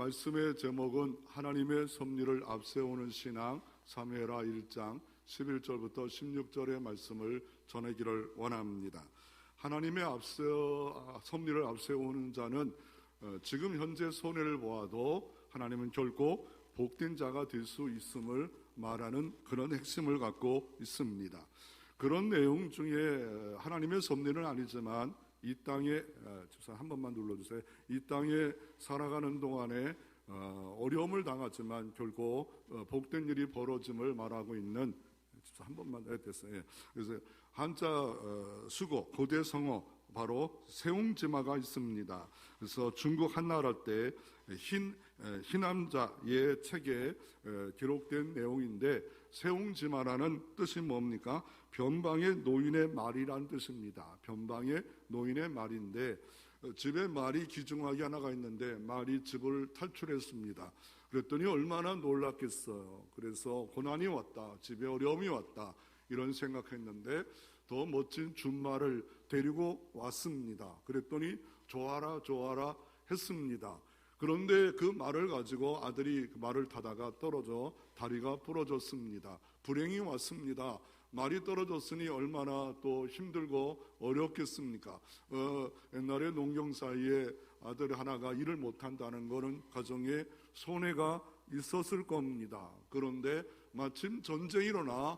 말씀의 제목은 하나님의 섭리를 앞세우는 신앙, 사무엘하 1장 11절부터 16절의 말씀을 전하기를 원합니다. 하나님의 섭리를 앞세우는 자는 지금 현재 손해를 보아도 하나님은 결코 복된 자가 될 수 있음을 말하는 그런 핵심을 갖고 있습니다. 그런 내용 중에 하나님의 섭리는 아니지만 이 땅에, 집사님 한 번만 눌러주세요. 이 땅에 살아가는 동안에 어려움을 당하지만 결코 복된 일이 벌어짐을 말하고 있는, 집사님 한 번만 됐어요. 그래서 한자 수고, 고대 성어 바로 세웅지마가 있습니다. 그래서 중국 한나라 때 희남자의 책에 기록된 내용인데, 세웅지마라는 뜻이 뭡니까? 변방의 노인의 말이란 뜻입니다. 변방의 노인의 말인데, 집에 말이 기중하게 하나가 있는데 말이 집을 탈출했습니다. 그랬더니 얼마나 놀랐겠어요. 그래서 고난이 왔다, 집에 어려움이 왔다, 이런 생각했는데 더 멋진 준말을 데리고 왔습니다. 그랬더니 좋아라 좋아라 했습니다. 그런데 그 말을 가지고 아들이 그 말을 타다가 떨어져 다리가 부러졌습니다. 불행이 왔습니다. 말이 떨어졌으니 얼마나 또 힘들고 어렵겠습니까? 옛날에 농경 사이에 아들 하나가 일을 못한다는 것은 가정에 손해가 있었을 겁니다. 그런데 마침 전쟁이 일어나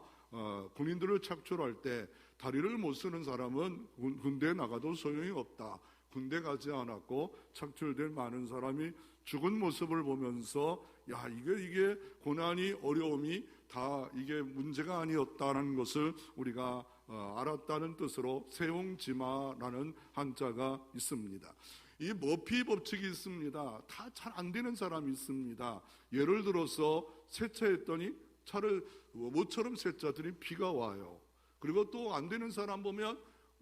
군인들을 착출할 때 다리를 못 쓰는 사람은 군대에 나가도 소용이 없다. 군대 가지 않았고 착출된 많은 사람이 죽은 모습을 보면서 야, 이게 고난이 어려움이 다 이게 문제가 아니었다는 것을 우리가 알았다는 뜻으로 세웅지마라는 한자가 있습니다. 이 머피 법칙이 있습니다. 다 잘 안 되는 사람이 있습니다. 예를 들어서 세차했더니 차를 모처럼 세차더니 비가 와요. 그리고 또 안 되는 사람 보면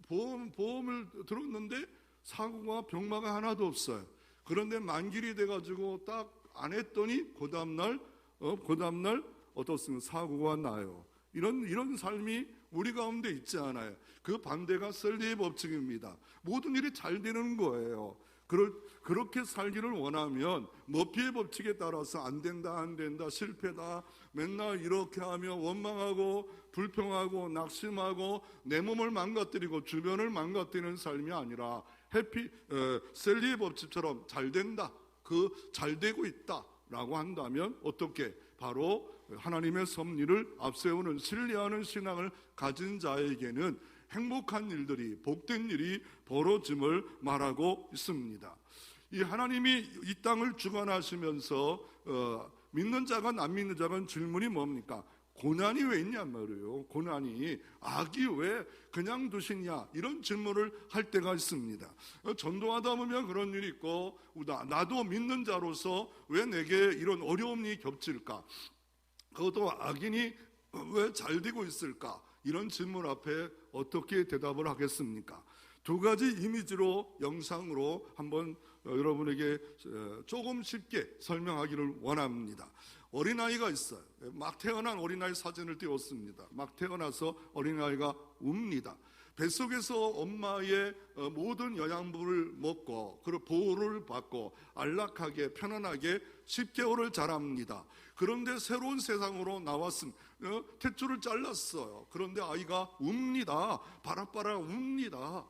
보험을 들었는데 사고가 병마가 하나도 없어요. 그런데 만길이 돼가지고 딱 안 했더니 그 다음날 어떻습니까? 사고가 나요. 이런 삶이 우리 가운데 있지 않아요. 그 반대가 셀리의 법칙입니다. 모든 일이 잘 되는 거예요. 그렇게 살기를 원하면 머피의 법칙에 따라서 안 된다, 실패다, 맨날 이렇게 하며 원망하고 불평하고 낙심하고 내 몸을 망가뜨리고 주변을 망가뜨리는 삶이 아니라 셀리의 법칙처럼 잘 된다, 잘 되고 있다라고 한다면 어떻게? 바로 하나님의 섭리를 앞세우는 신뢰하는 신앙을 가진 자에게는 행복한 일들이, 복된 일이 벌어짐을 말하고 있습니다. 이 하나님이 이 땅을 주관하시면서 믿는 자건 안 믿는 자건 질문이 뭡니까? 고난이 왜 있냔 말이에요. 고난이, 악이 왜 그냥 두시냐, 이런 질문을 할 때가 있습니다. 전도하다 보면 그런 일이 있고, 나도 믿는 자로서 왜 내게 이런 어려움이 겹칠까? 그것도 악인이 왜 잘 되고 있을까? 이런 질문 앞에 어떻게 대답을 하겠습니까? 두 가지 이미지로, 영상으로 한번 여러분에게 조금 쉽게 설명하기를 원합니다. 어린아이가 있어요. 막 태어난 어린아이 사진을 띄웠습니다. 막 태어나서 어린아이가 웁니다. 뱃속에서 엄마의 모든 영양분을 먹고 그리고 보호를 받고 안락하게 편안하게 10개월을 자랍니다. 그런데 새로운 세상으로 나왔습니다. 탯줄을 잘랐어요. 그런데 아이가 웁니다. 바락바락 웁니다.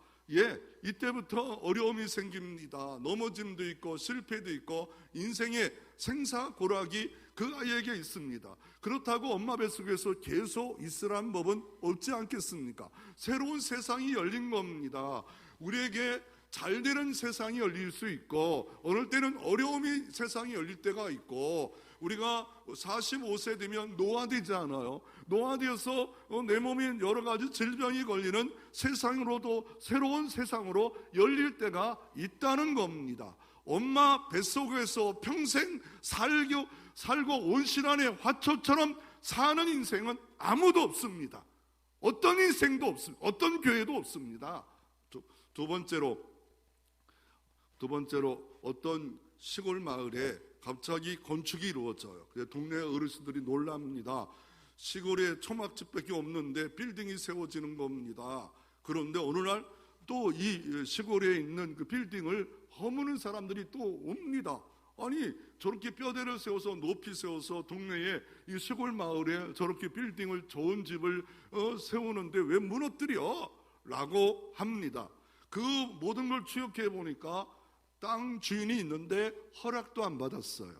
이때부터 어려움이 생깁니다. 넘어짐도 있고 실패도 있고 인생의 생사고락이 그 아이에게 있습니다. 그렇다고 엄마 뱃속에서 계속 있으라는 법은 없지 않겠습니까? 새로운 세상이 열린 겁니다. 우리에게 잘 되는 세상이 열릴 수 있고, 어느 때는 어려움이 세상이 열릴 때가 있고, 우리가 45세 되면 노화되지 않아요. 노화되어서 내 몸에 여러 가지 질병이 걸리는 세상으로도 새로운 세상으로 열릴 때가 있다는 겁니다. 엄마 뱃속에서 평생 살고 온실안의 화초처럼 사는 인생은 아무도 없습니다. 어떤 인생도 없습니다. 어떤 교회도 없습니다. 두 번째로 어떤 시골 마을에 갑자기 건축이 이루어져요. 동네 어르신들이 놀랍니다. 시골에 초막집밖에 없는데 빌딩이 세워지는 겁니다. 그런데 어느 날 또 이 시골에 있는 그 빌딩을 허무는 사람들이 또 옵니다. 아니 저렇게 뼈대를 세워서 높이 세워서 동네에 이 시골 마을에 저렇게 빌딩을 좋은 집을 세우는데 왜 무너뜨려? 라고 합니다. 그 모든 걸 추적해 보니까 땅 주인이 있는데 허락도 안 받았어요.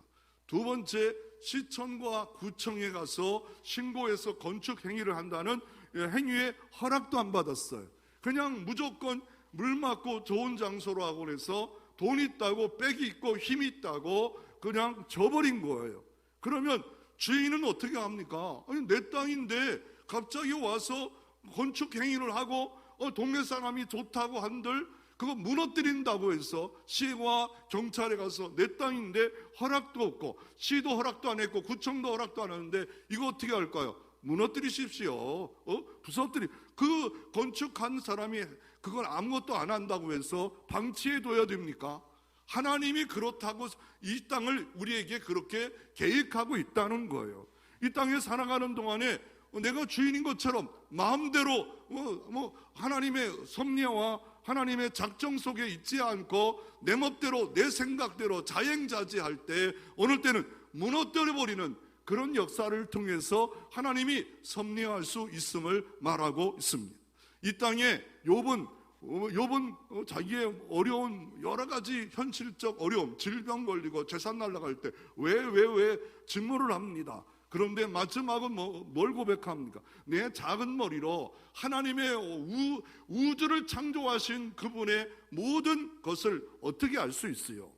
두 번째, 시청과 구청에 가서 신고해서 건축 행위를 한다는 행위에 허락도 안 받았어요. 그냥 무조건 물 맞고 좋은 장소로 하고 해서 돈 있다고 빽이 있고 힘이 있다고 그냥 져버린 거예요. 그러면 주인은 어떻게 합니까? 아니 내 땅인데 갑자기 와서 건축 행위를 하고 동네 사람이 좋다고 한들 그거 무너뜨린다고 해서 시와 경찰에 가서 내 땅인데 허락도 없고 시도 허락도 안 했고 구청도 허락도 안 하는데 이거 어떻게 할까요? 무너뜨리십시오. 부서뜨리. 그 건축한 사람이 그걸 아무것도 안 한다고 해서 방치해둬야 됩니까? 하나님이 그렇다고 이 땅을 우리에게 그렇게 계획하고 있다는 거예요. 이 땅에 살아가는 동안에 내가 주인인 것처럼 마음대로 하나님의 섭리와 하나님의 작정 속에 있지 않고 내 멋대로 내 생각대로 자행자재할 때 어느 때는 무너뜨려버리는 그런 역사를 통해서 하나님이 섭리할 수 있음을 말하고 있습니다. 이 땅에 욥은 자기의 어려운 여러 가지 현실적 어려움, 질병 걸리고 재산 날아갈 때 왜 증오를 합니다. 그런데 마지막은 뭘 고백합니까? 내 작은 머리로 하나님의 우주를 창조하신 그분의 모든 것을 어떻게 알 수 있어요?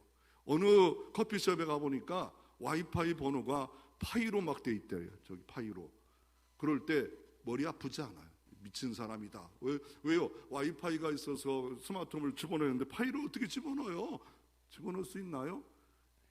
어느 커피숍에 가보니까 와이파이 번호가 파이로 막 돼 있대요. 저기 파이로. 그럴 때 머리 아프지 않아요. 미친 사람이다. 왜요? 와이파이가 있어서 스마트폰을 집어넣는데 파이로 어떻게 집어넣어요? 집어넣을 수 있나요?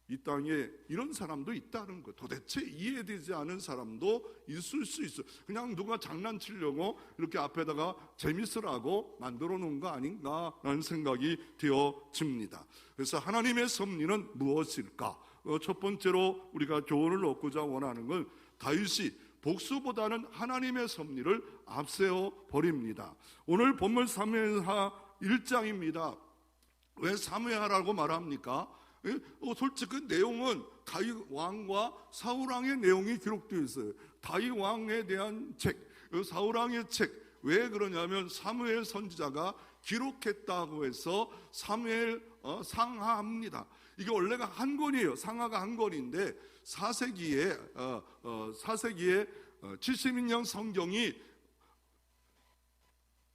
이 땅에 이런 사람도 있다는 거예요. 도대체 이해되지 않은 사람도 있을 수 있어요. 그냥 누가 장난치려고 이렇게 앞에다가 재밌으라고 만들어 놓은 거 아닌가라는 생각이 되어집니다. 그래서 하나님의 섭리는 무엇일까? 첫 번째로 우리가 교훈을 얻고자 원하는 건 다윗이 복수보다는 하나님의 섭리를 앞세워 버립니다. 오늘 본문 사무엘하 1장입니다. 왜 사무엘하라고 말합니까? 솔직히 그 내용은 다윗 왕과 사울 왕의 내용이 기록되어 있어요. 다윗 왕에 대한 책, 사울 왕의 책. 왜 그러냐면 사무엘 선지자가 기록했다고 해서 사무엘 상하합니다. 이게 원래가 한 권이에요. 상하가 한 권인데 4세기에 70인형 성경이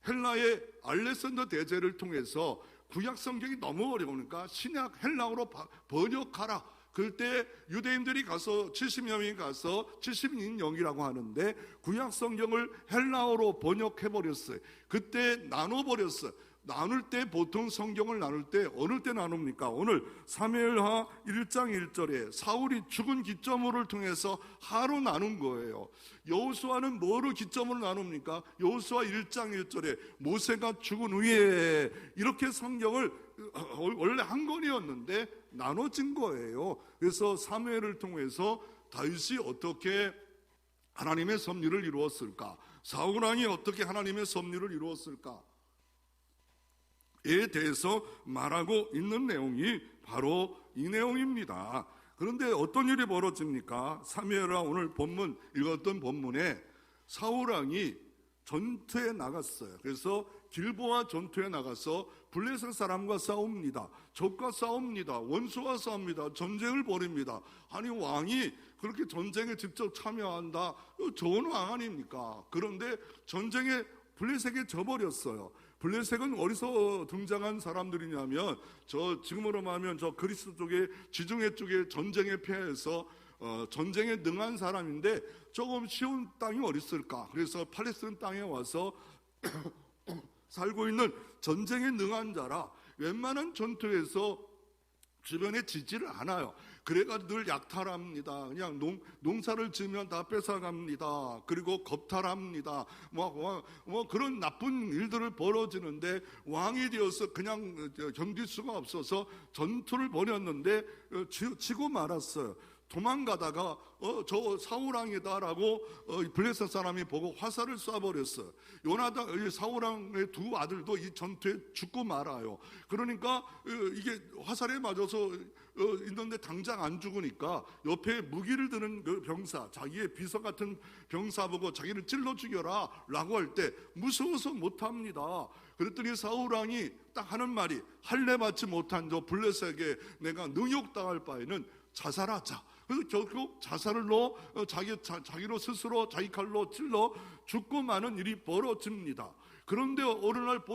헬라의 알렉산더 대제를 통해서 구약 성경이 너무 어려우니까 신약 헬라어로 번역하라. 그때 유대인들이 가서 70명이 가서 70인형이라고 하는데 구약 성경을 헬라어로 번역해버렸어요. 그때 나눠버렸어요. 나눌 때 보통 성경을 나눌 때 어느 때 나눕니까? 오늘 사무엘하 1장 1절에 사울이 죽은 기점으로 통해서 하로 나눈 거예요. 여호수아는 뭐로 기점으로 나눕니까? 여호수아 1장 1절에 모세가 죽은 후에 이렇게 성경을 원래 한 권이었는데 나눠진 거예요. 그래서 사무엘을 통해서 다윗이 어떻게 하나님의 섭리를 이루었을까? 사울 왕이 어떻게 하나님의 섭리를 이루었을까? 에 대해서 말하고 있는 내용이 바로 이 내용입니다. 그런데 어떤 일이 벌어집니까? 사무엘하 오늘 본문 읽었던 본문에 사울 왕이 전투에 나갔어요. 그래서 길보아 전투에 나가서 블레셋 사람과 싸웁니다. 적과 싸웁니다. 원수와 싸웁니다. 전쟁을 벌입니다. 아니 왕이 그렇게 전쟁에 직접 참여한다? 좋은 왕 아닙니까? 그런데 전쟁에 블레셋에 져버렸어요. 블레셋은 어디서 등장한 사람들이냐면 지금으로 말하면 그리스 쪽에 지중해 쪽에 전쟁에 패해서 전쟁에 능한 사람인데 조금 쉬운 땅이 어디 있을까? 그래서 팔레스타인 땅에 와서 살고 있는 전쟁에 능한 자라 웬만한 전투에서 주변에 지지를 않아요. 그래가지고 늘 약탈합니다. 그냥 농사를 지으면 다 뺏어갑니다. 그리고 겁탈합니다. 그런 나쁜 일들을 벌어지는데 왕이 되어서 그냥 견딜 수가 없어서 전투를 벌였는데 지고 말았어요. 도망가다가 저 사울왕이다라고 블레셋 사람이 보고 화살을 쏴버렸어요. 사울왕의 두 아들도 이 전투에 죽고 말아요. 그러니까 이게 화살에 맞아서 있는데 당장 안 죽으니까 옆에 무기를 드는 그 병사, 자기의 비서 같은 병사 보고 자기를 찔러 죽여라 라고 할 때 무서워서 못합니다. 그랬더니 사울왕이 딱 하는 말이, 할례 받지 못한 저 블레셋에게 내가 능욕당할 바에는 자살하자. 그래서 결국 자살로 자기로 스스로 자기 칼로 찔러 죽고 마는 일이 벌어집니다. 그런데 어느 날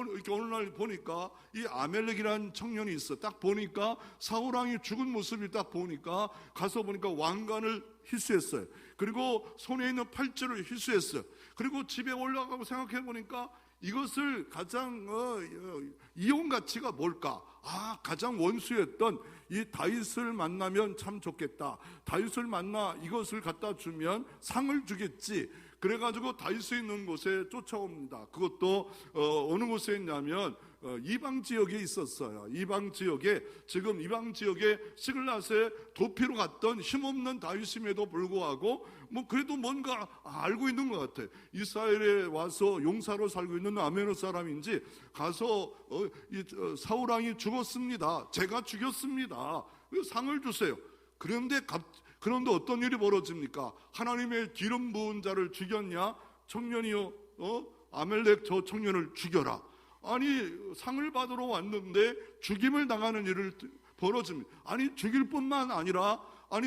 보니까 이 아멜렉이라는 청년이 있어. 딱 보니까 사울왕이 죽은 모습이 딱 보니까 가서 보니까 왕관을 희수했어요. 그리고 손에 있는 팔찌를 희수했어요. 그리고 집에 올라가고 생각해 보니까 이것을 가장 이용 가치가 뭘까? 가장 원수였던 이 다윗을 만나면 참 좋겠다. 다윗을 만나 이것을 갖다 주면 상을 주겠지. 그래가지고 다윗이 있는 곳에 쫓아옵니다. 그것도 어느 곳에 있냐면 이방 지역에 있었어요. 이방 지역에 시글랏에 도피로 갔던 힘없는 다윗임에도 불구하고 그래도 뭔가 알고 있는 것 같아. 이스라엘에 와서 용사로 살고 있는 아메노 사람인지 가서 사울왕이 죽었습니다. 제가 죽였습니다. 상을 주세요. 그런데 어떤 일이 벌어집니까? 하나님의 기름 부은 자를 죽였냐? 청년이요, 아멜렉 저 청년을 죽여라. 아니, 상을 받으러 왔는데 죽임을 당하는 일을 벌어집니다. 아니, 죽일 뿐만 아니라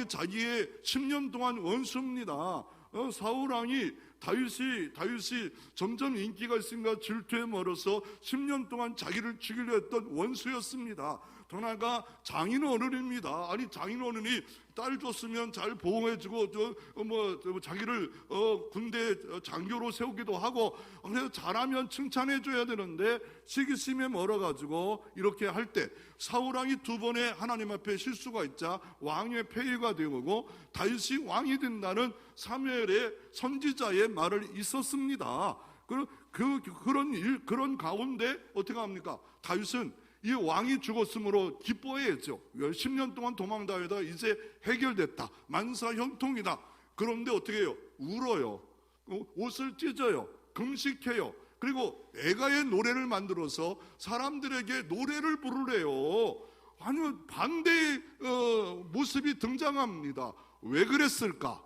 자기의 10년 동안 원수입니다. 사울왕이 다윗이 점점 인기가 있으니까 질투에 멀어서 10년 동안 자기를 죽이려 했던 원수였습니다. 더 나아가 장인어른입니다. 아니, 장인어른이 딸 줬으면 잘 보호해주고 자기를 군대 장교로 세우기도 하고, 그래서 잘하면 칭찬해줘야 되는데 시기심에 멀어가지고 이렇게 할 때 사울왕이 두 번의 하나님 앞에 실수가 있자 왕의 폐위가 되고 다윗이 왕이 된다는 사무엘의 선지자의 말을 있었습니다. 그런 가운데 어떻게 합니까? 다윗은 이 왕이 죽었으므로 기뻐해야죠. 10년 동안 도망다니다 이제 해결됐다. 만사형통이다. 그런데 어떻게 해요? 울어요. 옷을 찢어요. 금식해요. 그리고 애가의 노래를 만들어서 사람들에게 노래를 부르래요. 아니, 반대의 모습이 등장합니다. 왜 그랬을까?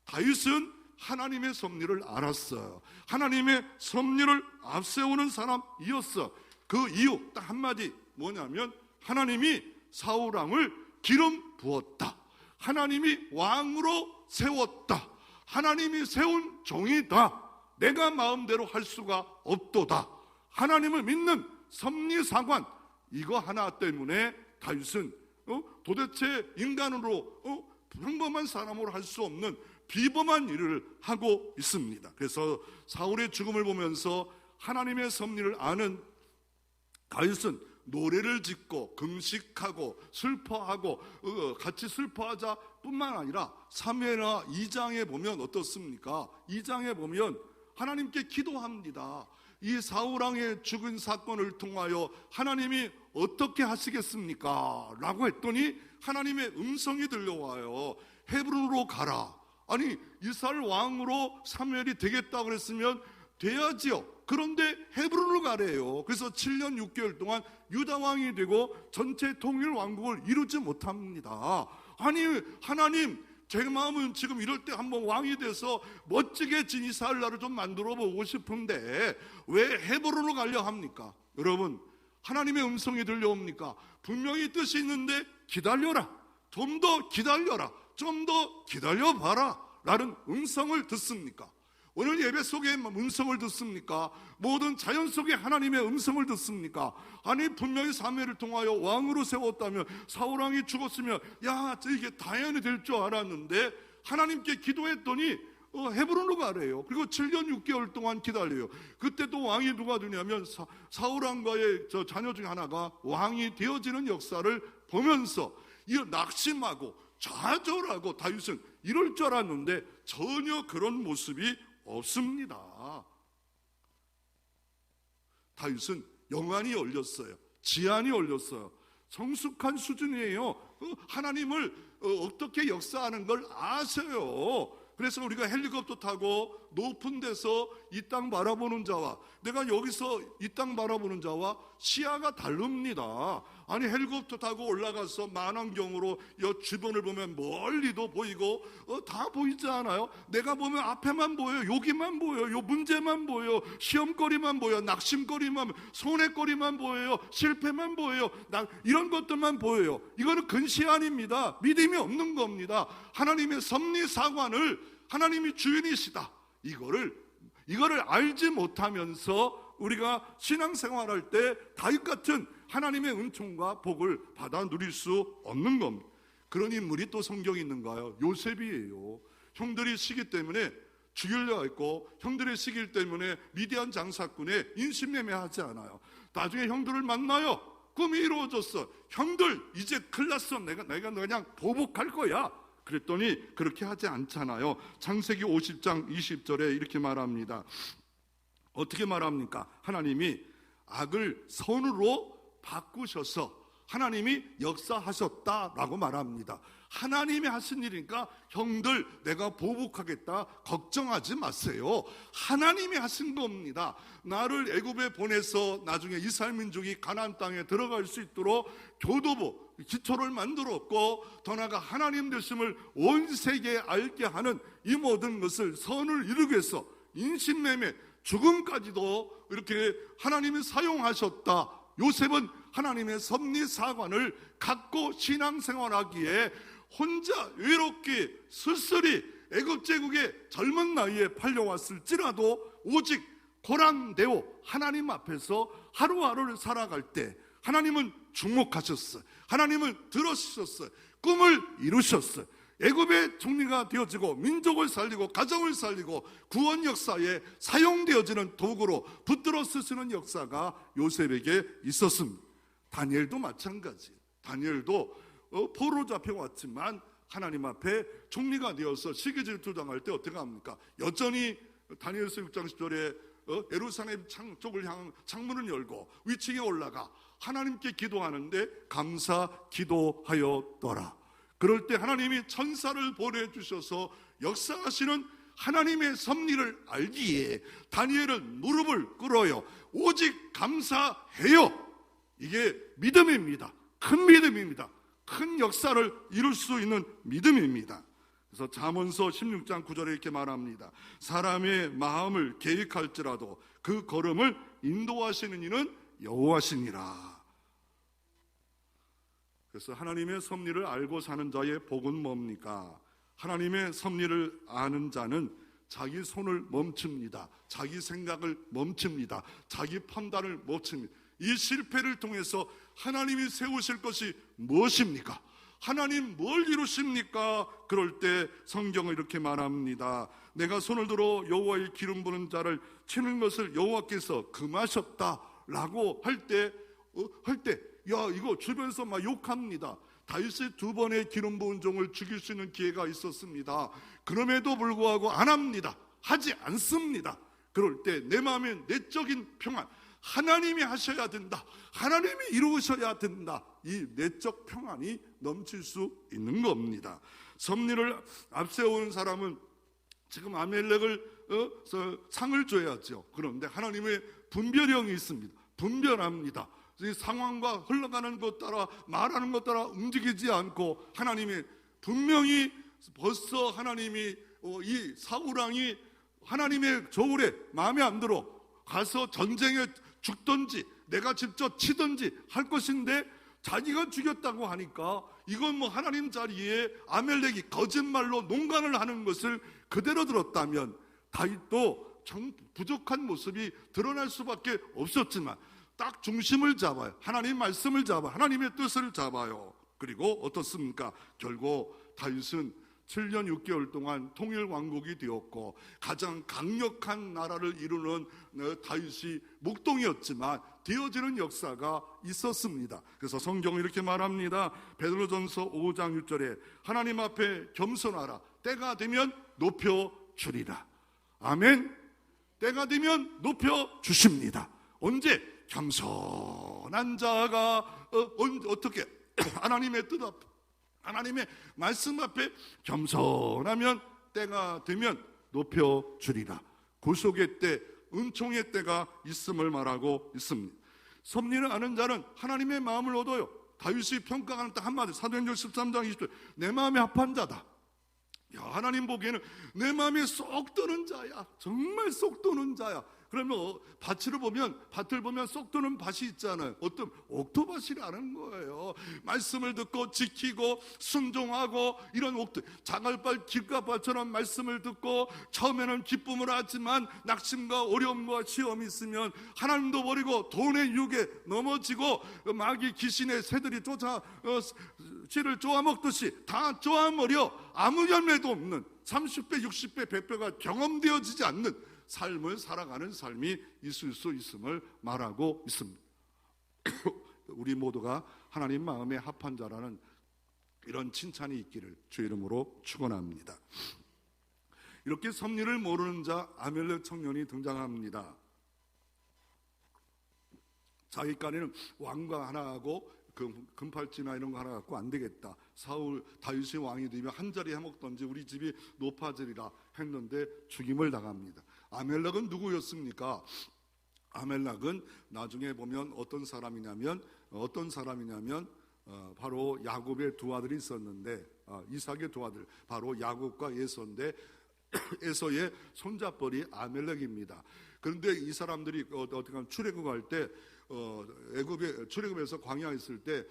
다윗은 하나님의 섭리를 알았어요. 하나님의 섭리를 앞세우는 사람이었어. 그 이유 딱 한마디, 뭐냐면 하나님이 사울왕을 기름 부었다. 하나님이 왕으로 세웠다. 하나님이 세운 종이다. 내가 마음대로 할 수가 없도다. 하나님을 믿는 섭리사관, 이거 하나 때문에 다윗은 도대체 인간으로 평범한 사람으로 할 수 없는 비범한 일을 하고 있습니다. 그래서 사울의 죽음을 보면서 하나님의 섭리를 아는 다윗은 노래를 짓고 금식하고 슬퍼하고 같이 슬퍼하자 뿐만 아니라 사무엘하 2장에 보면 어떻습니까? 2장에 보면 하나님께 기도합니다. 이 사울왕의 죽은 사건을 통하여 하나님이 어떻게 하시겠습니까? 라고 했더니 하나님의 음성이 들려와요. 헤브론으로 가라. 아니, 이스라엘 왕으로 사무엘이 되겠다고 그랬으면 돼야지요. 그런데 헤브론으로 가래요. 그래서 7년 6개월 동안 유다 왕이 되고 전체 통일 왕국을 이루지 못합니다. 아니, 하나님, 제 마음은 지금 이럴 때 한번 왕이 돼서 멋지게 진 이스라엘 나라를 좀 만들어 보고 싶은데 왜 헤브론으로 가려 합니까? 여러분, 하나님의 음성이 들려옵니까? 분명히 뜻이 있는데 기다려라, 좀 더 기다려라, 좀 더 기다려봐라 라는 음성을 듣습니까? 오늘 예배 속에 음성을 듣습니까? 모든 자연 속에 하나님의 음성을 듣습니까? 아니, 분명히 사무엘을 통하여 왕으로 세웠다면, 사울왕이 죽었으면 이게 당연히 될 줄 알았는데 하나님께 기도했더니 헤브론으로 가래요. 그리고 7년 6개월 동안 기다려요. 그때 또 왕이 누가 되냐면 사울왕과의 저 자녀 중에 하나가 왕이 되어지는 역사를 보면서 낙심하고 좌절하고 다윗은 이럴 줄 알았는데 전혀 그런 모습이 없습니다. 다윗은 영안이 열렸어요. 지안이 열렸어요. 성숙한 수준이에요. 하나님을 어떻게 역사하는 걸 아세요. 그래서 우리가 헬리콥터 타고 높은 데서 이 땅 바라보는 자와 내가 여기서 이 땅 바라보는 자와 시야가 다릅니다. 아니 헬리콥터 타고 올라가서 만원경으로 이 주변을 보면 멀리도 보이고 다 보이지 않아요? 내가 보면 앞에만 보여요. 여기만 보여요. 요 문제만 보여요. 시험거리만 보여요. 낙심거리만, 손해거리만 보여요. 실패만 보여요. 이런 것들만 보여요. 이거는 근시안입니다. 믿음이 없는 겁니다. 하나님의 섭리사관을 하나님이 주인이시다, 이거를 알지 못하면서 우리가 신앙생활할 때 다윗 같은 하나님의 은총과 복을 받아 누릴 수 없는 겁니다. 그런 인물이 또 성경에 있는가요? 요셉이에요. 형들이 시기 때문에 죽이려 했고 형들의 시기 때문에 미디안 장사꾼에 인신매매하지 않아요. 나중에 형들을 만나요. 꿈이 이루어졌어. 형들 이제 큰일 났어. 내가 그냥 보복할 거야. 그랬더니 그렇게 하지 않잖아요. 창세기 50장 20절에 이렇게 말합니다. 어떻게 말합니까? 하나님이 악을 선으로 바꾸셔서 하나님이 역사하셨다라고 말합니다. 하나님이 하신 일이니까 형들 내가 보복하겠다 걱정하지 마세요. 하나님이 하신 겁니다. 나를 애굽에 보내서 나중에 이스라엘 민족이 가나안 땅에 들어갈 수 있도록 교도부 기초를 만들었고 더 나아가 하나님 되심을 온 세계에 알게 하는 이 모든 것을 선을 이루기 위해서 인신매매 죽음까지도 이렇게 하나님이 사용하셨다. 요셉은 하나님의 섭리사관을 갖고 신앙생활하기에 혼자 외롭게 쓸쓸히 애굽 제국에 젊은 나이에 팔려왔을지라도 오직 고랑되어 하나님 앞에서 하루하루를 살아갈 때 하나님은 주목하셨어요. 하나님은 들어주셨어요. 꿈을 이루셨어요. 애굽의 총리가 되어지고 민족을 살리고 가정을 살리고 구원 역사에 사용되어지는 도구로 붙들어 쓰시는 역사가 요셉에게 있었습니다. 다니엘도 마찬가지. 다니엘도 포로 잡혀왔지만 하나님 앞에 총리가 되어서 시기질투 당할 때 어떻게 합니까? 여전히 다니엘서 6장 10절에 예루살렘 쪽을 향한 창문을 열고 위층에 올라가 하나님께 기도하는데 감사 기도하였더라. 그럴 때 하나님이 천사를 보내주셔서 역사하시는 하나님의 섭리를 알기에 다니엘은 무릎을 꿇어요. 오직 감사해요. 이게 믿음입니다. 큰 믿음입니다. 큰 역사를 이룰 수 있는 믿음입니다. 그래서 잠언서 16장 9절에 이렇게 말합니다. 사람의 마음을 계획할지라도 그 걸음을 인도하시는 이는 여호와시니라. 그래서 하나님의 섭리를 알고 사는 자의 복은 뭡니까? 하나님의 섭리를 아는 자는 자기 손을 멈춥니다. 자기 생각을 멈춥니다. 자기 판단을 멈춥니다. 이 실패를 통해서 하나님이 세우실 것이 무엇입니까? 하나님 뭘 이루십니까? 그럴 때 성경은 이렇게 말합니다. 내가 손을 들어 여호와의 기름 부는 자를 치는 것을 여호와께서 금하셨다라고 할 때 야, 이거 주변에서 막 욕합니다. 다윗이 2번의 기름 부은 종을 죽일 수 있는 기회가 있었습니다. 그럼에도 불구하고 안 합니다. 하지 않습니다. 그럴 때 내 마음의 내적인 평안, 하나님이 하셔야 된다. 하나님이 이루셔야 된다. 이 내적 평안이 넘칠 수 있는 겁니다. 섭리를 앞세우는 사람은 지금 아멜렉을 상을 줘야죠. 그런데 하나님의 분별형이 있습니다. 분별합니다. 이 상황과 흘러가는 것 따라 말하는 것 따라 움직이지 않고 하나님이 분명히 벌써 하나님이 이 사울왕이 하나님의 저울에 마음에 안 들어 가서 전쟁에 죽든지 내가 직접 치든지 할 것인데 자기가 죽였다고 하니까 이건 뭐 하나님 자리에 아멜렉이 거짓말로 농간을 하는 것을 그대로 들었다면 다윗도 부족한 모습이 드러날 수밖에 없었지만 딱 중심을 잡아요. 하나님 말씀을 잡아 하나님의 뜻을 잡아요. 그리고 어떻습니까? 결국 다윗은 7년 6개월 동안 통일왕국이 되었고 가장 강력한 나라를 이루는 다윗이 목동이었지만 되어지는 역사가 있었습니다. 그래서 성경은 이렇게 말합니다. 베드로전서 5장 6절에 하나님 앞에 겸손하라. 때가 되면 높여주리라. 아멘. 때가 되면 높여주십니다. 언제? 겸손한 자가 어떻게 하나님의 뜻 앞에 하나님의 말씀 앞에 겸손하면 때가 되면 높여주리라. 구속의 때, 은총의 때가 있음을 말하고 있습니다. 섭리를 아는 자는 하나님의 마음을 얻어요. 다윗이 평가하는 딱 한마디, 사도행전 13장 20절, 내 마음에 합한 자다. 야, 하나님 보기에는 내 마음에 쏙 드는 자야. 정말 쏙 드는 자야. 그러면 밭을 보면 쏙 드는 밭이 있잖아요. 어떤 옥토밭이라는 거예요. 말씀을 듣고 지키고 순종하고 이런 자갈밭 길가밭처럼 말씀을 듣고 처음에는 기쁨을 하지만 낙심과 어려움과 시험이 있으면 하나님도 버리고 돈의 유혹에 넘어지고 마귀 귀신의 새들이 씨를 쪼아먹듯이 다 쪼아버려 아무 열매도 없는 30배, 60배, 100배가 경험되어지지 않는 삶을 살아가는 삶이 있을 수 있음을 말하고 있습니다. 우리 모두가 하나님 마음에 합한 자라는 이런 칭찬이 있기를 주 이름으로 축원합니다. 이렇게 섭리를 모르는 자 아멜렉 청년이 등장합니다. 자기까지는 왕과 하나 하고 금팔찌나 이런 거 하나 갖고 안 되겠다. 다윗이 왕이 되면 한 자리 해먹던지 우리 집이 높아지리라 했는데 죽임을 당합니다. 아멜렉은 누구였습니까? 아멜렉은 나중에 보면 어떤 사람이냐면 바로 야곱의 두 아들이 있었는데 이삭의 두 아들 바로 야곱과 에서인데 에서의 손잡벌이 아멜렉입니다. 그런데 이 사람들이 어떻게 하면 출애굽할 때 출애굽에서 광야에 있을 때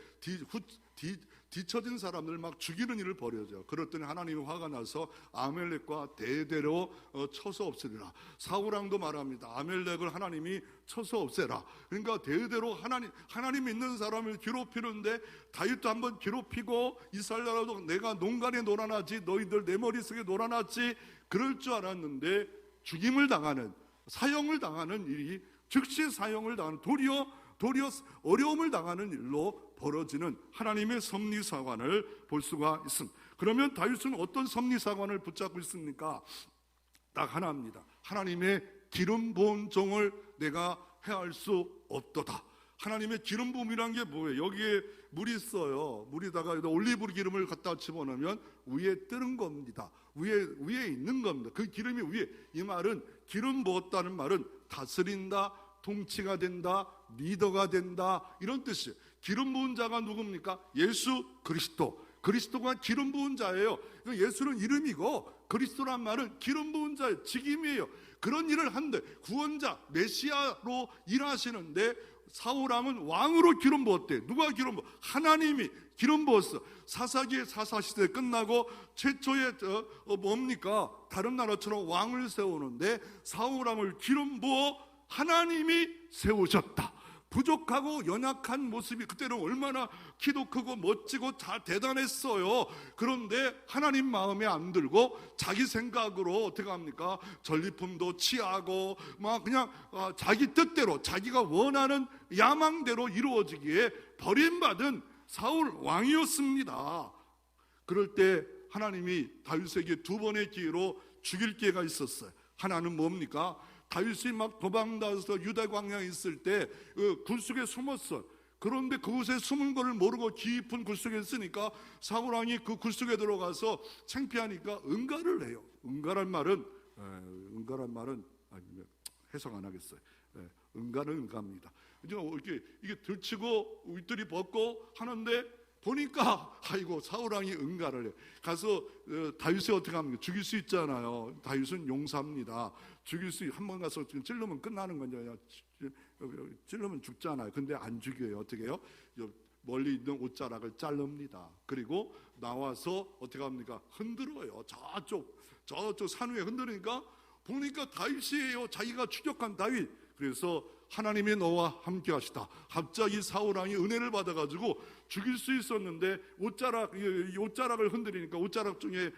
뒤처진 사람들을 막 죽이는 일을 벌여져. 그랬더니 하나님이 화가 나서 아멜렉과 대대로 쳐서 없애리라. 사울왕도 말합니다. 아멜렉을 하나님이 쳐서 없애라. 그러니까 대대로 하나님 믿는 사람을 괴롭히는데 다윗도 한번 괴롭히고 이스라엘도 내가 농간에 놀아나지 너희들 내 머릿속에 놀아나지 그럴 줄 알았는데 죽임을 당하는 사형을 당하는 일이 즉시 사형을 당하는 도리어 어려움을 당하는 일로 벌어지는 하나님의 섭리사관을 볼 수가 있습니다. 그러면 다윗은 어떤 섭리사관을 붙잡고 있습니까? 딱 하나입니다. 하나님의 기름 부은 종을 내가 해할 수 없도다. 하나님의 기름 부음이란 게 뭐예요? 여기에 물이 있어요. 물에다가 올리브 기름을 갖다 집어넣으면 위에 뜨는 겁니다. 위에 있는 겁니다. 그 기름이 위에, 이 말은 기름 부었다는 말은 다스린다, 통치가 된다, 리더가 된다 이런 뜻이에요. 기름 부은 자가 누굽니까? 예수 그리스도. 그리스도가 기름 부은 자예요. 예수는 이름이고 그리스도란 말은 기름 부은 자의 직임이에요. 그런 일을 한데 구원자 메시아로 일하시는데 사울왕은 왕으로 기름 부었대. 누가 기름 부어? 하나님이 기름 부었어. 사사기의 사사시대 끝나고 최초의 뭡니까? 다른 나라처럼 왕을 세우는데 사울왕을 기름 부어 하나님이 세우셨다. 부족하고 연약한 모습이 그때는 얼마나 키도 크고 멋지고 대단했어요. 그런데 하나님 마음에 안 들고 자기 생각으로 어떻게 합니까? 전리품도 취하고 막 그냥 자기 뜻대로 자기가 원하는 야망대로 이루어지기에 버림받은 사울 왕이었습니다. 그럴 때 하나님이 다윗에게 두 번의 기회로 죽일 기회가 있었어요. 하나는 뭡니까? 다윗이 막 도망다녀서 유다 광야에 있을 때 굴속에 숨었어. 그런데 그곳에 숨은 것을 모르고 깊은 굴속에 있으니까 사울왕이 그 굴속에 들어가서 창피하니까 응가를 해요. 응가란 말은 해석 안 하겠어요. 응가는 응가입니다. 이게 들치고 윗들이 벗고 하는데 보니까 아이고 사울왕이 응가를 해. 가서 다윗이 어떻게 합니까? 죽일 수 있잖아요. 다윗은 용사입니다. 죽일 수 한 번 가서 찔르면 끝나는 건요. 찔르면 죽잖아요. 근데 안 죽여요. 어떻게 해요? 멀리 있는 옷자락을 자릅니다. 그리고 나와서 어떻게 합니까? 흔들어요. 저쪽 산 위에 흔들으니까 보니까 다윗이에요. 자기가 추격한 다윗. 그래서 하나님이 너와 함께 하시다. 갑자기 사울왕이 은혜를 받아가지고 죽일 수 있었는데 옷자락을 흔들리니까 옷자락 중에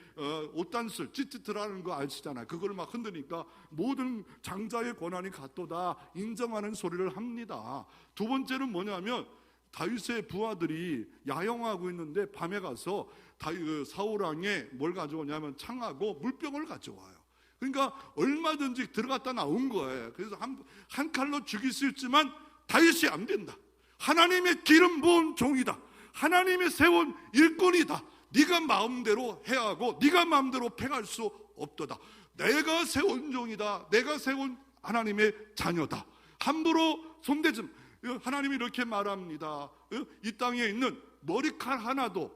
옷단술 찌찌트라는 거 아시잖아요. 그걸 막 흔드니까 모든 장자의 권한이 같도다 인정하는 소리를 합니다. 두 번째는 뭐냐면 다윗의 부하들이 야영하고 있는데 밤에 가서 사울왕에 뭘 가져오냐면 창하고 물병을 가져와요. 그러니까 얼마든지 들어갔다 나온 거예요. 그래서 한 칼로 죽일 수 있지만 다윗이 안 된다. 하나님의 기름 부은 종이다. 하나님이 세운 일꾼이다. 네가 마음대로 해야 하고 네가 마음대로 패할 수 없도다. 내가 세운 종이다. 내가 세운 하나님의 자녀다. 함부로 손대지. 하나님이 이렇게 말합니다. 이 땅에 있는 머리칼 하나도,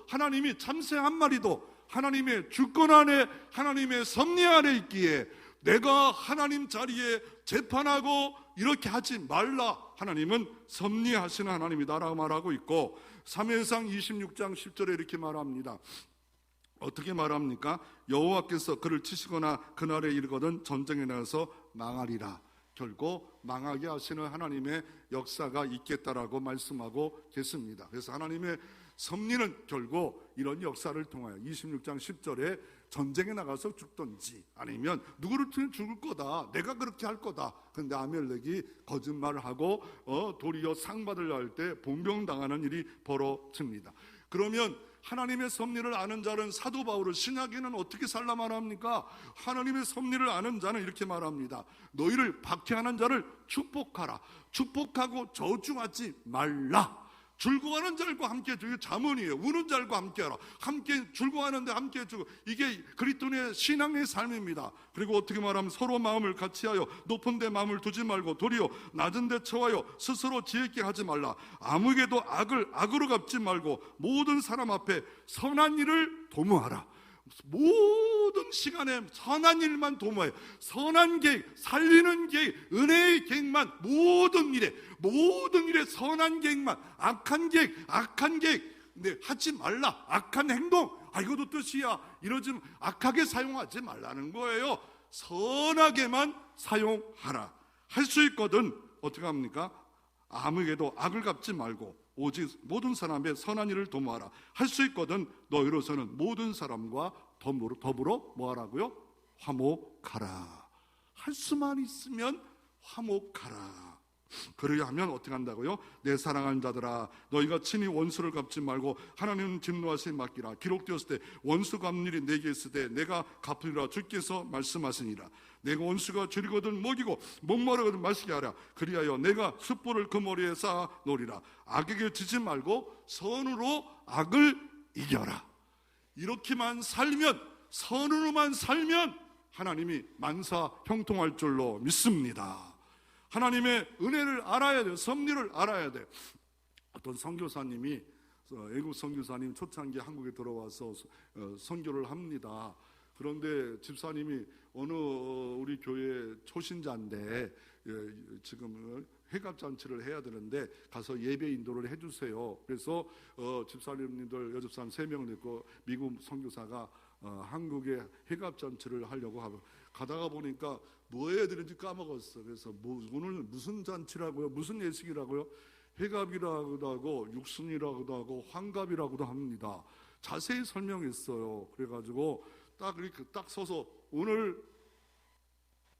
하나님이 참새 한 마리도 하나님의 주권 안에, 하나님의 섭리 안에 있기에 내가 하나님 자리에 재판하고 이렇게 하지 말라. 하나님은 섭리하시는 하나님이다라고 말하고 있고, 사무엘상 26장 10절에 이렇게 말합니다. 어떻게 말합니까? 여호와께서 그를 치시거나 그날에 이르거든 전쟁에 나가서 망하리라. 결국 망하게 하시는 하나님의 역사가 있겠다라고 말씀하고 계십니다. 그래서 하나님의 섭리는 결국 이런 역사를 통하여 26장 10절에 전쟁에 나가서 죽든지 아니면 누구를 통해 죽을 거다, 내가 그렇게 할 거다. 그런데 아멜렉이 거짓말을 하고 도리어 상 받으려 할 때 본병당하는 일이 벌어집니다. 그러면 하나님의 섭리를 아는 자는, 사도 바울은 신약에는 어떻게 살라 말합니까? 하나님의 섭리를 아는 자는 이렇게 말합니다. 너희를 박해하는 자를 축복하라. 축복하고 저주하지 말라. 즐거워하는 자들과 함께 해주고, 자문이에요. 우는 자들과 함께하라. 함께 즐거워하는데 함께 해주고, 이게 그리스도인의 신앙의 삶입니다. 그리고 어떻게 말하면 서로 마음을 같이하여 높은 데 마음을 두지 말고 도리어 낮은 데 처하여 스스로 지혜있게 하지 말라. 아무에게도 악을 악으로 갚지 말고 모든 사람 앞에 선한 일을 도모하라. 모든 시간에 선한 일만 도모해. 선한 계획, 살리는 계획, 은혜의 계획만, 모든 일에 선한 계획만, 악한 계획 네, 하지 말라. 악한 행동, 이것도 뜻이야. 이러지, 악하게 사용하지 말라는 거예요. 선하게만 사용하라. 할 수 있거든 어떻게 합니까? 아무에게도 악을 갚지 말고 오직 모든 사람의 선한 일을 도모하라. 할 수 있거든 너희로서는 모든 사람과 더불어 뭐하라고요? 화목하라. 할 수만 있으면 화목하라. 그리하면 어떻게 한다고요? 내 사랑하는 자들아, 너희가 친히 원수를 갚지 말고 하나님 진노하시니 맡기라. 기록되었을 때 원수 갚는 일이 내게 있을 때 내가 갚으리라. 주께서 말씀하시니라. 내가 원수가 줄이거든 먹이고 목마르거든 마시게 하라. 그리하여 내가 숯불을 그 머리에 쌓아 놓으리라. 악에게 지지 말고 선으로 악을 이겨라. 이렇게만 살면, 선으로만 살면 하나님이 만사 형통할 줄로 믿습니다. 하나님의 은혜를 알아야 돼요. 섭리를 알아야 돼요. 어떤 선교사님이, 외국 선교사님 초창기에 한국에 들어와서 선교를 합니다. 그런데 집사님이 어느 우리 교회 초신자인데 지금 회갑잔치를 해야 되는데 가서 예배 인도를 해주세요. 그래서 집사님들, 여집사님 3명 냈고 미국 선교사가 한국에 회갑잔치를 하려고 하고 가다가 보니까 뭐 해야 되는지 까먹었어. 그래서 오늘 무슨 잔치라고요? 무슨 예식이라고요? 회갑이라고도 하고 육순이라고도 하고 환갑이라고도 합니다. 자세히 설명했어요. 그래가지고 딱 서서 오늘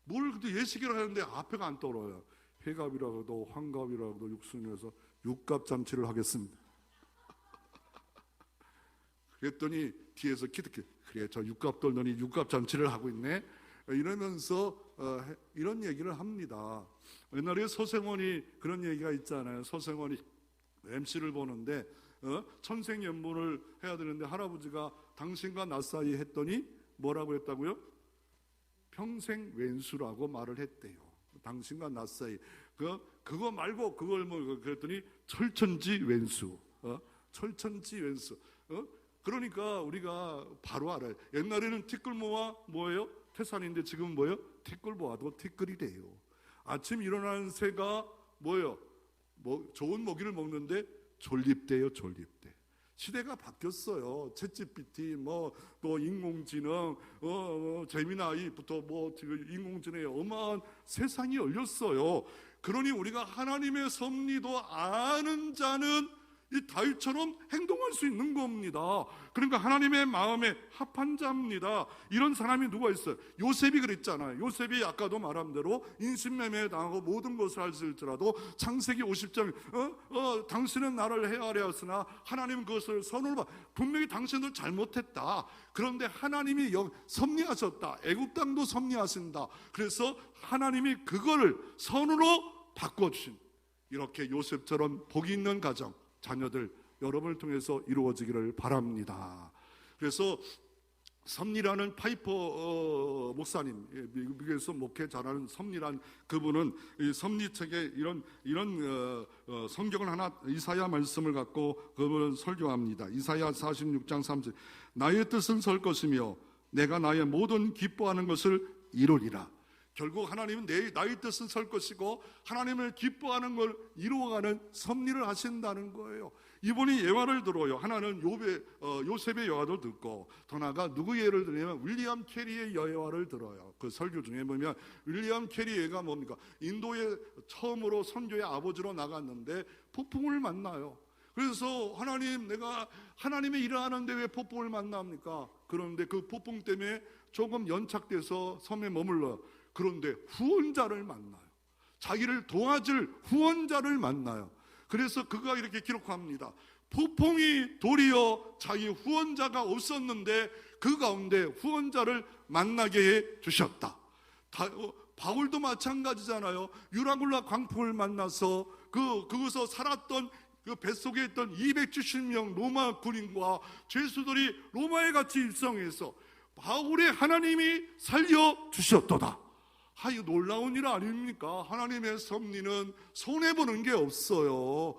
뭘 그때 예식이라고 하는데 앞에가 안 떠올라요. 회갑이라고도 환갑이라고도 육순이라서 육갑잔치를 하겠습니다. 그랬더니 뒤에서 기특해. 그래, 저 육갑 돌더니 육갑잔치를 하고 있네. 이러면서 이런 얘기를 합니다. 옛날에 서생원이 그런 얘기가 있잖아요. 서생원이 MC를 보는데 천생연분을 해야 되는데 할아버지가 당신과 나 사이 했더니 뭐라고 했다고요? 평생 왼수라고 말을 했대요. 당신과 나 사이. 그거 말고 그걸 그랬더니 철천지 왼수. 철천지 왼수. 그러니까 우리가 바로 알아요. 옛날에는 티끌모아 뭐예요? 태산인데 지금 뭐예요? 티끌 모아도 티끌이래요. 아침 일어나는 새가 뭐예요? 좋은 먹이를 먹는데 졸립대요. 졸립대. 시대가 바뀌었어요. 챗GPT, 또 인공지능, 제미나이부터 인공지능의 어마어마한 세상이 열렸어요. 그러니 우리가 하나님의 섭리도 아는 자는 이 다윗처럼 행동할 수 있는 겁니다. 그러니까 하나님의 마음에 합한 자입니다. 이런 사람이 누가 있어요? 요셉이 그랬잖아요. 요셉이 아까도 말한 대로 인신매매에 당하고 모든 것을 할지라도 창세기 50장 당신은 나를 헤아려 하였으나 하나님은 그것을 선으로 봐. 분명히 당신도 잘못했다. 그런데 하나님이 섭리하셨다. 애굽 땅도 섭리하신다. 그래서 하나님이 그거를 선으로 바꿔주신, 이렇게 요셉처럼 복이 있는 가정, 자녀들 여러분을 통해서 이루어지기를 바랍니다. 그래서 섭리라는 파이퍼 목사님, 미국에서 목회 잘하는 섭리란 그분은 이 섭리책에 이런 성경을 하나, 이사야 말씀을 갖고 그분은 설교합니다. 이사야 46장 3절, 나의 뜻은 설 것이며 내가 나의 모든 기뻐하는 것을 이루리라. 결국 하나님은 나의 뜻은 설 것이고 하나님을 기뻐하는 걸 이루어가는 섭리를 하신다는 거예요. 이분이 예화를 들어요. 하나는 요셉의 예화도 듣고, 더 나아가 누구 예를 들냐면 윌리엄 캐리의 예화를 들어요. 그 설교 중에 보면 윌리엄 캐리가 뭡니까? 인도에 처음으로 선교의 아버지로 나갔는데 폭풍을 만나요. 그래서 하나님, 내가 하나님의 일을 하는데 왜 폭풍을 만납니까? 그런데 그 폭풍 때문에 조금 연착돼서 섬에 머물러. 그런데 후원자를 만나요. 자기를 도와줄 후원자를 만나요. 그래서 그가 이렇게 기록합니다. 폭풍이 도리어 자기 후원자가 없었는데 그 가운데 후원자를 만나게 해 주셨다. 바울도 마찬가지잖아요. 유라굴라 광풍을 만나서 그곳에서 살았던 그 뱃속에 있던 270명 로마 군인과 죄수들이 로마에 같이 입성해서 바울의 하나님이 살려주셨도다. 이거 놀라운 일 아닙니까? 하나님의 섭리는 손해보는 게 없어요.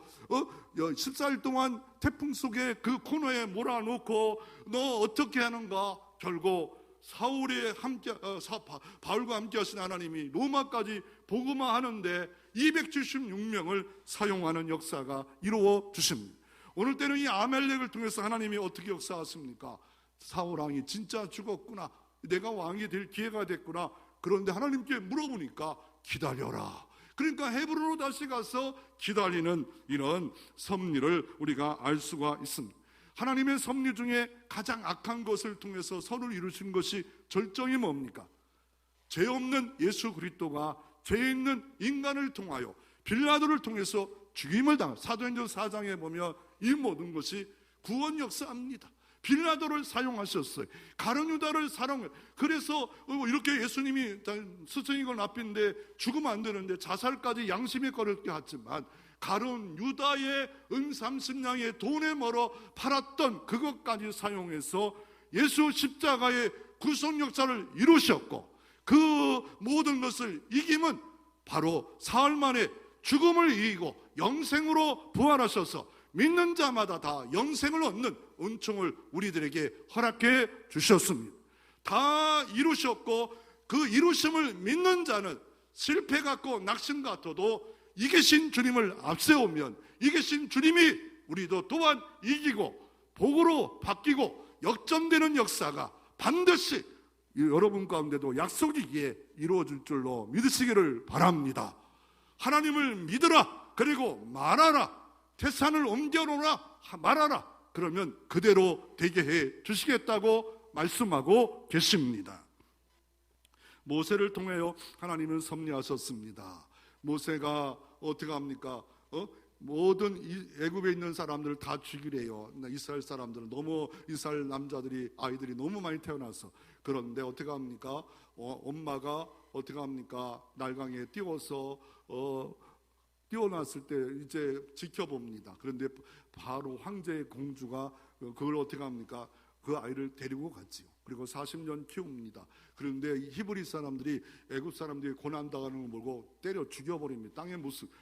14일 동안 태풍 속에 그 코너에 몰아놓고 너 어떻게 하는가? 결국 바울과 함께 하신 하나님이 로마까지 복음화하는데 276명을 사용하는 역사가 이루어 주십니다. 오늘 때는 이 아멜렉을 통해서 하나님이 어떻게 역사하십니까? 사울 왕이 진짜 죽었구나, 내가 왕이 될 기회가 됐구나. 그런데 하나님께 물어보니까 기다려라. 그러니까 헤브론으로 다시 가서 기다리는 이런 섭리를 우리가 알 수가 있습니다. 하나님의 섭리 중에 가장 악한 것을 통해서 선을 이루신 것이 절정이 뭡니까? 죄 없는 예수 그리스도가 죄 있는 인간을 통하여 빌라도를 통해서 죽임을 당한, 사도행전 4장에 보면 이 모든 것이 구원 역사입니다. 빌라도를 사용하셨어요. 가룟 유다를 사용해요. 그래서 이렇게 예수님이 스승이고 납비인데 죽으면 안 되는데 자살까지 양심에 거렸게 하지만 가룟 유다의 30냥의 돈에 멀어 팔았던 그것까지 사용해서 예수 십자가의 구속 역사를 이루셨고, 그 모든 것을 이기면 바로 사흘 만에 죽음을 이기고 영생으로 부활하셔서 믿는 자마다 다 영생을 얻는 은총을 우리들에게 허락해 주셨습니다. 다 이루셨고, 그 이루심을 믿는 자는 실패 같고 낙심 같아도 이기신 주님을 앞세우면 이기신 주님이 우리도 또한 이기고 복으로 바뀌고 역전되는 역사가 반드시 여러분 가운데도 약속이기에 이루어질 줄로 믿으시기를 바랍니다. 하나님을 믿으라, 그리고 말하라, 태산을 옮겨놓으라 말하라, 그러면 그대로 되게 해 주시겠다고 말씀하고 계십니다. 모세를 통하여 하나님은 섭리하셨습니다. 모세가 어떻게 합니까? 모든 애굽에 있는 사람들을 다 죽이래요. 이스라엘 사람들은 너무, 이스라엘 남자들이, 아이들이 너무 많이 태어나서. 그런데 어떻게 합니까? 엄마가 어떻게 합니까? 날강에 띄워서 띄워놨을 때 이제 지켜봅니다. 그런데 바로 황제의 공주가 그걸 어떻게 합니까? 그 아이를 데리고 갔지요. 그리고 40년 키웁니다. 그런데 히브리 사람들이 애굽 사람들이 고난당하는 걸 보고 때려 죽여버립니다. 땅에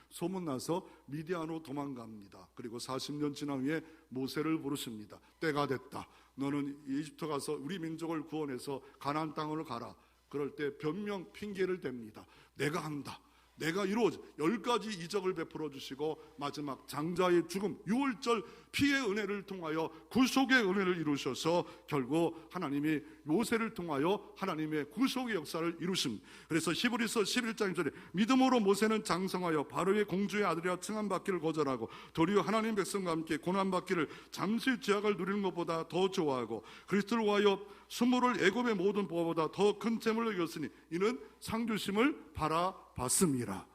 소문나서 미디안으로 도망갑니다. 그리고 40년 지난 후에 모세를 부르십니다. 때가 됐다. 너는 이집트 가서 우리 민족을 구원해서 가나안 땅으로 가라. 그럴 때 변명 핑계를 댑니다. 내가 한다, 내가 이루어져. 10가지 이적을 베풀어 주시고 마지막 장자의 죽음, 유월절 피의 은혜를 통하여 구속의 은혜를 이루셔서 결국 하나님이 모세를 통하여 하나님의 구속의 역사를 이루십니다. 그래서 히브리서 11장 1절에 믿음으로 모세는 장성하여 바로의 공주의 아들이라 칭함받기를 거절하고 도리어 하나님 백성과 함께 고난받기를 잠시 죄악을 누리는 것보다 더 좋아하고 그리스도를 위하여 수모를 애굽의 모든 보화보다 더 큰 재물로 여겼으니 이는 상주심을 바라봤습니다.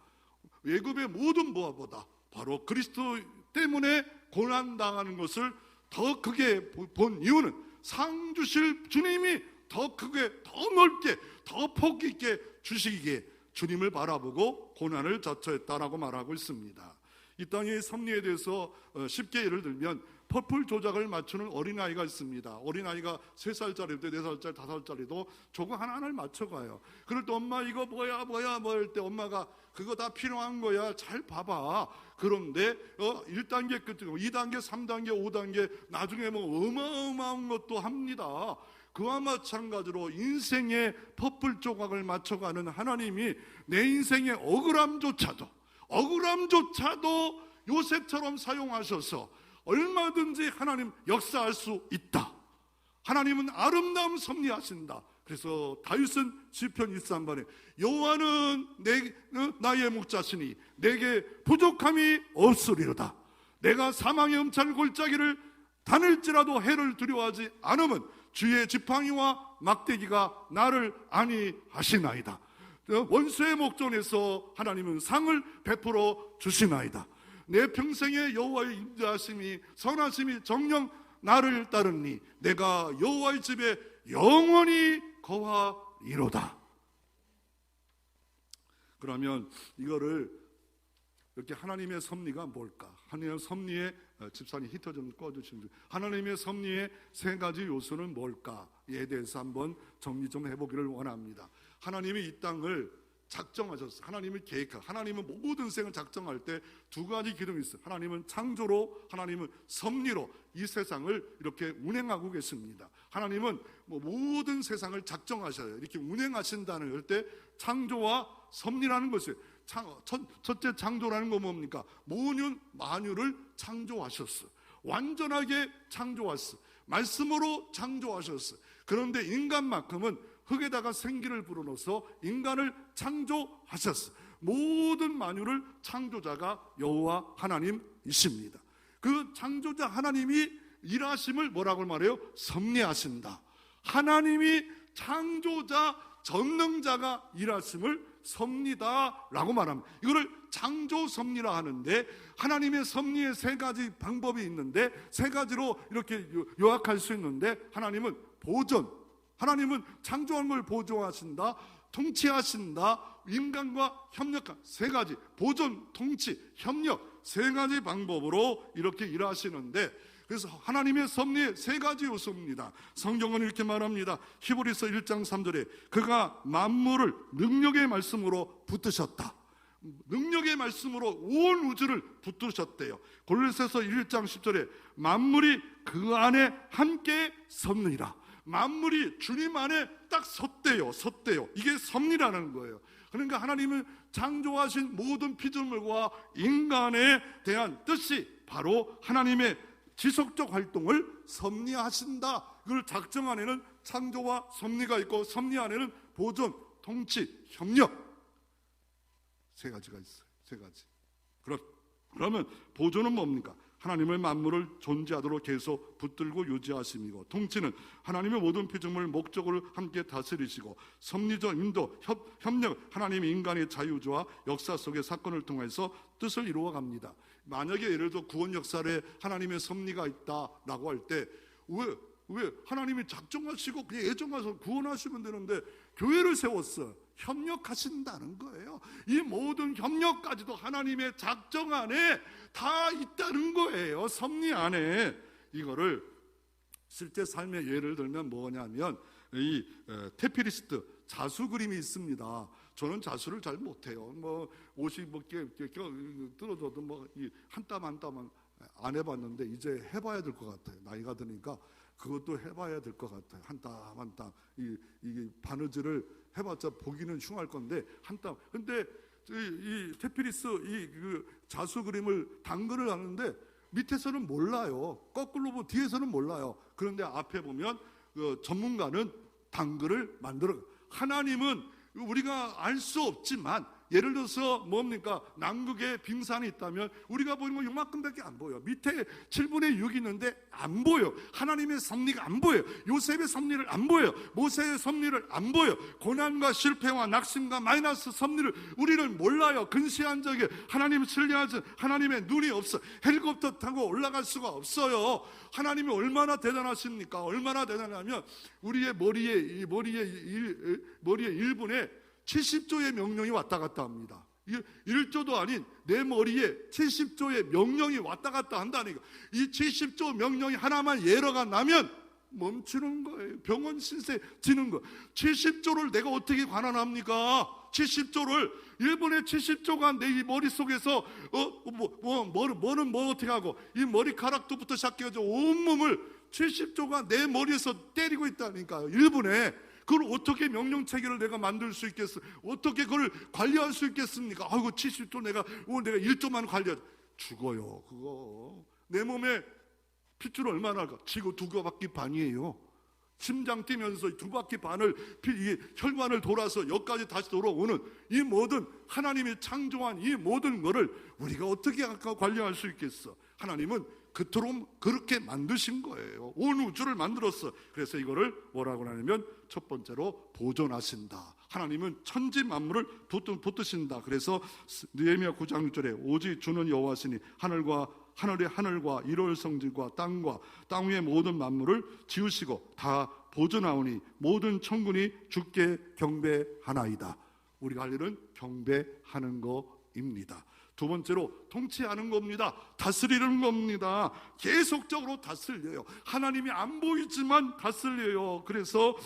애굽의 모든 보화보다 바로 그리스도 때문에 고난당하는 것을 더 크게 본 이유는 상 주실 주님이 더 크게, 더 넓게, 더 폭 있게 주시기에 주님을 바라보고 고난을 자처했다라고 말하고 있습니다. 이 땅의 섭리에 대해서 쉽게 예를 들면 퍼플 조작을 맞추는 어린아이가 있습니다. 어린아이가 3살짜리도 4살짜리 5살짜리도 조각 하나하나를 맞춰가요. 그럴 때 엄마 이거 뭐야 할 때 엄마가 그거 다 필요한 거야, 잘 봐봐. 그런데 1단계 끝이고 2단계 3단계 5단계 나중에 뭐 어마어마한 것도 합니다. 그와 마찬가지로 인생의 퍼플 조각을 맞춰가는 하나님이 내 인생의 억울함조차도 요셉처럼 사용하셔서 얼마든지 하나님 역사할 수 있다. 하나님은 아름다움 섭리하신다. 그래서 다윗은 시편 23편에 여호와는 나의 목자시니 내게 부족함이 없으리로다. 내가 사망의 음찰 골짜기를 다닐지라도 해를 두려워하지 않으면 주의 지팡이와 막대기가 나를 안위하시나이다. 원수의 목전에서 하나님은 상을 베풀어 주시나이다. 내 평생에 여호와의 인자하심이 선하심이 정녕 나를 따르니 내가 여호와의 집에 영원히 거하리로다. 그러면 이거를 이렇게 하나님의 섭리가 뭘까? 하나님의 섭리의 집사님 히터 좀 꺼주시면 돼요. 하나님의 섭리의 3가지 요소는 뭘까에 대해서 한번 정리 좀 해보기를 원합니다. 하나님이 이 땅을 작정하셨어요. 하나님을 계획하고 하나님은 모든 생을 작정할 때 2가지 기능이 있어요. 하나님은 창조로, 하나님은 섭리로 이 세상을 이렇게 운행하고 계십니다. 하나님은 모든 세상을 작정하셔요. 이렇게 운행하신다는 때 창조와 섭리라는 것이에요. 첫째 창조라는 건 뭡니까? 만유를 창조하셨어. 완전하게 창조하셨어. 말씀으로 창조하셨어. 그런데 인간만큼은 흙에다가 생기를 불어넣어서 인간을 창조하셨어. 모든 만유를 창조자가 여호와 하나님이십니다. 그 창조자 하나님이 일하심을 뭐라고 말해요? 섭리하신다. 하나님이 창조자 전능자가 일하심을 섭리다라고 말합니다. 이거를 창조 섭리라 하는데 하나님의 섭리의 3가지 방법이 있는데 3가지로 이렇게 요약할 수 있는데 하나님은 보존, 하나님은 창조한 걸 보존하신다, 통치하신다, 인간과 협력한 3가지 보존, 통치, 협력 3가지 방법으로 이렇게 일하시는데 그래서 하나님의 섭리의 3가지 요소입니다. 성경은 이렇게 말합니다. 히브리서 1장 3절에 그가 만물을 능력의 말씀으로 붙드셨다. 능력의 말씀으로 온 우주를 붙드셨대요. 골로새서 1장 10절에 만물이 그 안에 함께 섰느니라. 만물이 주님 안에 딱 섰대요. 이게 섭리라는 거예요. 그러니까 하나님은 창조하신 모든 피조물과 인간에 대한 뜻이 바로 하나님의 지속적 활동을 섭리하신다. 그걸 작정 안에는 창조와 섭리가 있고 섭리 안에는 보존, 통치, 협력 3가지가 있어요. 3가지. 그러면 보존은 뭡니까? 하나님의 만물을 존재하도록 계속 붙들고 유지하심이고, 통치는 하나님의 모든 피조물 목적을 함께 다스리시고, 섭리적 인도, 협력, 하나님이 인간의 자유주와 역사 속의 사건을 통해서 뜻을 이루어갑니다. 만약에 예를 들어 구원 역사에 하나님의 섭리가 있다라고 할 때 왜 하나님이 작정하시고 그냥 예정하셔서 구원하시면 되는데 교회를 세웠어. 협력하신다는 거예요. 이 모든 협력까지도 하나님의 작정 안에 다 있다는 거예요. 섭리 안에. 이거를 실제 삶의 예를 들면 뭐냐면 이 테피리스트 자수 그림이 있습니다. 저는 자수를 잘 못해요. 옷이 떨어져도 한 땀 한 땀은 안 해봤는데 이제 해봐야 될 것 같아요. 나이가 드니까 그것도 해봐야 될 것 같아요. 한 땀 한 땀 이 바느질을 해봤자 보기는 흉할 건데 한 땀. 근데 이 테피리스 그 자수 그림을 당근을 하는데 밑에서는 몰라요. 거꾸로 보면 뒤에서는 몰라요. 그런데 앞에 보면 그 전문가는 당근을 만들어. 하나님은 우리가 알 수 없지만 예를 들어서 뭡니까? 남극에 빙산이 있다면 우리가 보는 건 요만큼밖에 안 보여. 밑에 7분의 6이 있는데 안 보여. 하나님의 섭리가 안 보여. 요셉의 섭리를 안 보여. 모세의 섭리를 안 보여. 고난과 실패와 낙심과 마이너스 섭리를 우리는 몰라요. 근시한 적에 하나님을 신뢰하지 하나님의 눈이 없어. 헬리콥터 타고 올라갈 수가 없어요. 하나님이 얼마나 대단하십니까? 얼마나 대단하면 우리의 머리의 1분에 70조의 명령이 왔다 갔다 합니다. 1조도 아닌 내 머리에 70조의 명령이 왔다 갔다 한다니까. 이 70조 명령이 하나만 예러가 나면 멈추는 거예요. 병원 신세 지는 거. 70조를 내가 어떻게 관할합니까? 70조를 일본의 70조가 내 이 머릿속에서 뭐는 뭐 어떻게 하고 이 머리카락부터 시작해가지고 온몸을 70조가 내 머리에서 때리고 있다니까요. 일본에. 그걸 어떻게 명령 체계를 내가 만들 수 있겠어? 어떻게 그걸 관리할 수 있겠습니까? 아이고 70조 내가 1조만 관리하 죽어요. 그거 내 몸에 핏줄 얼마나 할까? 지구 2바퀴 반이에요. 심장 뛰면서 2바퀴 반을 이 혈관을 돌아서 여기까지 다시 돌아오는 이 모든 하나님이 창조한 이 모든 것을 우리가 어떻게 관리할 수 있겠어? 하나님은 그토록 그렇게 만드신 거예요. 온 우주를 만들었어. 그래서 이거를 뭐라고 하냐면 첫 번째로 보존하신다. 하나님은 천지 만물을 붙드신다. 그래서 느헤미야 9장 6절에 오직 주는 여호와시니 하늘의 하늘과 이럴 성질과 땅과 땅 위의 모든 만물을 지으시고 다 보존하오니 모든 천군이 주께 경배하나이다. 우리가 할 일은 경배하는 것입니다. 두 번째로 통치하는 겁니다. 다스리는 겁니다. 계속적으로 다스려요. 하나님이 안 보이지만 다스려요. 그래서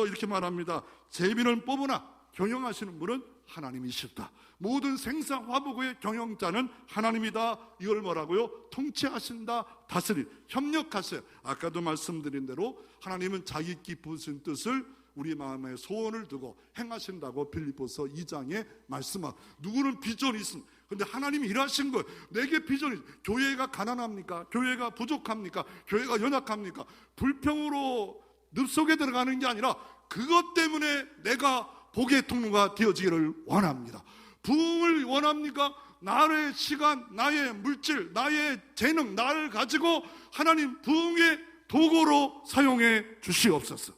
이렇게 말합니다. 제비는 뽑으나 경영하시는 분은 하나님이시다. 모든 생사화복의 경영자는 하나님이다. 이걸 뭐라고요? 통치하신다. 협력하세요. 아까도 말씀드린 대로 하나님은 자기 깊으신 뜻을 우리 마음에 소원을 두고 행하신다고 빌립보서 2장에 말씀하고, 누구는 비전이 있습니다. 근데 하나님이 일하신 거예요. 내게 비전이. 교회가 가난합니까? 교회가 부족합니까? 교회가 연약합니까? 불평으로 늪속에 들어가는 게 아니라 그것 때문에 내가 복의 통로가 되어지기를 원합니다. 부흥을 원합니까? 나의 시간, 나의 물질, 나의 재능, 나를 가지고 하나님 부흥의 도구로 사용해 주시옵소서.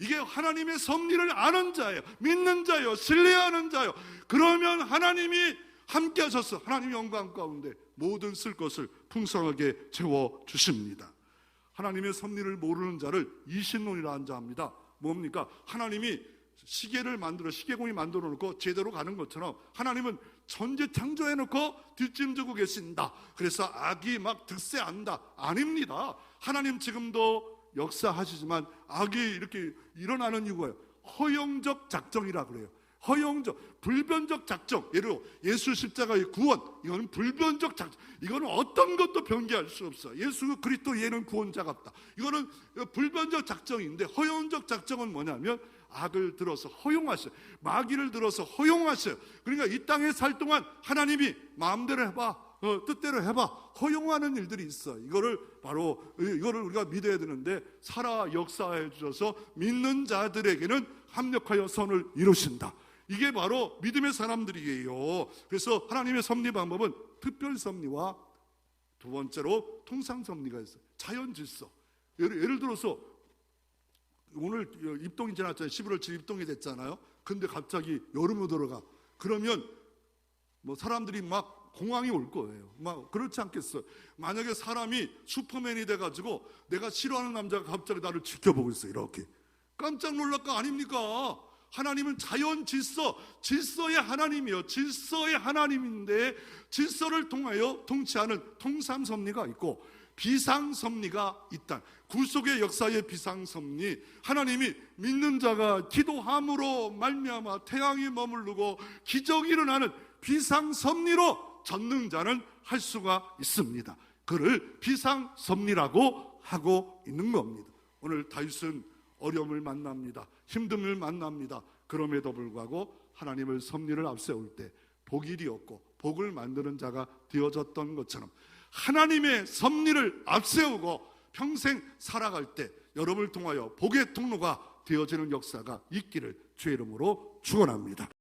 이게 하나님의 섭리를 아는 자예요. 믿는 자예요. 신뢰하는 자예요. 그러면 하나님이 함께 하셔서 하나님 영광 가운데 모든 쓸 것을 풍성하게 채워주십니다. 하나님의 섭리를 모르는 자를 이신론이라 한자 합니다. 뭡니까? 하나님이 시계를 만들어 시계공이 만들어 놓고 제대로 가는 것처럼 하나님은 천지 창조해놓고 뒷짐지고 계신다. 그래서 악이 막 득세한다. 아닙니다. 하나님 지금도 역사하시지만 악이 이렇게 일어나는 이유가 허용적 작정이라 그래요. 허용적, 불변적 작정. 예를 들어 예수 십자가의 구원, 이거는 불변적 작정. 이거는 어떤 것도 변개할 수 없어. 예수 그리스도 얘는 구원자가 없다. 이거는 불변적 작정인데, 허용적 작정은 뭐냐면 악을 들어서 허용하셔요. 마귀를 들어서 허용하셔요. 그러니까 이 땅에 살 동안 하나님이 마음대로 해봐, 뜻대로 해봐, 허용하는 일들이 있어. 이거를 우리가 믿어야 되는데, 살아 역사해 주셔서 믿는 자들에게는 합력하여 선을 이루신다. 이게 바로 믿음의 사람들이에요. 그래서 하나님의 섭리 방법은 특별 섭리와 두 번째로 통상 섭리가 있어요. 자연 질서. 예를 들어서 오늘 입동이 지났잖아요. 11월 7일 입동이 됐잖아요. 근데 갑자기 여름으로 들어가. 그러면 뭐 사람들이 막 공황이 올 거예요. 막 그렇지 않겠어요? 만약에 사람이 슈퍼맨이 돼가지고 내가 싫어하는 남자가 갑자기 나를 지켜보고 있어요. 이렇게 깜짝 놀랄 거 아닙니까? 하나님은 자연 질서의 하나님이요. 질서의 하나님인데, 질서를 통하여 통치하는 통상섭리가 있고 비상섭리가 있다. 구속의 역사의 비상섭리, 하나님이 믿는 자가 기도함으로 말미암아 태양이 머무르고 기적이 일어나는 비상섭리로 전능자는 할 수가 있습니다. 그를 비상섭리라고 하고 있는 겁니다. 오늘 다윗은 어려움을 만납니다. 힘듦을 만납니다. 그럼에도 불구하고 하나님을 섭리를 앞세울 때 복이 되었고 복을 만드는 자가 되어졌던 것처럼, 하나님의 섭리를 앞세우고 평생 살아갈 때 여러분을 통하여 복의 통로가 되어지는 역사가 있기를 주의 이름으로 축원합니다.